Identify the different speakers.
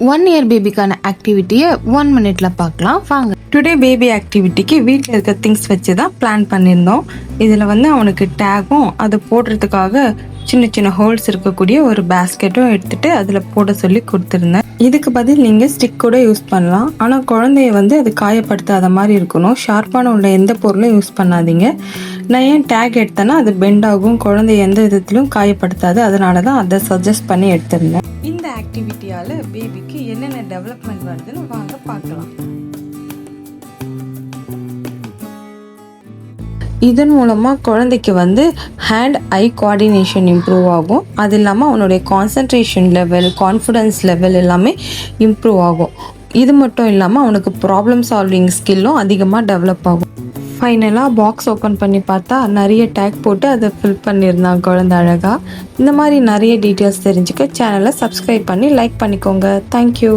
Speaker 1: 1 year பேபிக்கான ஆக்டிவிட்டியை 1 மினிட்ல பார்க்கலாம் வாங்க.
Speaker 2: டுடே பேபி ஆக்டிவிட்டிக்கு வீட்டில் இருக்க திங்ஸ் வச்சு தான் பிளான் பண்ணியிருந்தோம். இதில் அவனுக்கு டேகும் அதை போடுறதுக்காக சின்ன சின்ன ஹோல்ஸ் இருக்கக்கூடிய ஒரு பேஸ்கெட்டும் எடுத்துகிட்டு அதில் போட சொல்லி கொடுத்துருந்தேன். இதுக்கு பதில் நீங்கள் ஸ்டிக் கூட யூஸ் பண்ணலாம். ஆனால் குழந்தைய அது காயப்படுத்தாத மாதிரி இருக்கணும். ஷார்ப்பான உள்ள எந்த பொருளும் யூஸ் பண்ணாதீங்க. நான் ஏன் டேக் எடுத்தேன்னா அது பெண்ட் ஆகும், குழந்தைய எந்த விதத்திலும் காயப்படுத்தாது. அதனால தான் அதை சஜஸ்ட் பண்ணி எடுத்திருந்தேன். இந்த ஆக்டிவிட்டியால் பேபிக்கு என்னென்ன டெவலப்மெண்ட் வருதுன்னு வாங்க பார்க்கலாம். இதன் மூலமாக குழந்தைக்கு ஹேண்ட் ஐ கோஆர்டினேஷன் இம்ப்ரூவ் ஆகும். அது இல்லாமல் அவனுடைய கான்சன்ட்ரேஷன் லெவல், கான்ஃபிடென்ஸ் லெவல் எல்லாமே இம்ப்ரூவ் ஆகும். இது மட்டும் இல்லாமல் அவனுக்கு ப்ராப்ளம் சால்விங் ஸ்கில்லும் அதிகமாக டெவலப் ஆகும். ஃபைனலாக பாக்ஸ் ஓப்பன் பண்ணி பார்த்தா நிறைய டேக் போட்டு அதை ஃபில் பண்ணியிருந்தான் குழந்தை அழகாக. இந்த மாதிரி நிறைய டீட்டெயில்ஸ் தெரிஞ்சுக்க சேனலை சப்ஸ்கிரைப் பண்ணி லைக் பண்ணிக்கோங்க. தேங்க்யூ.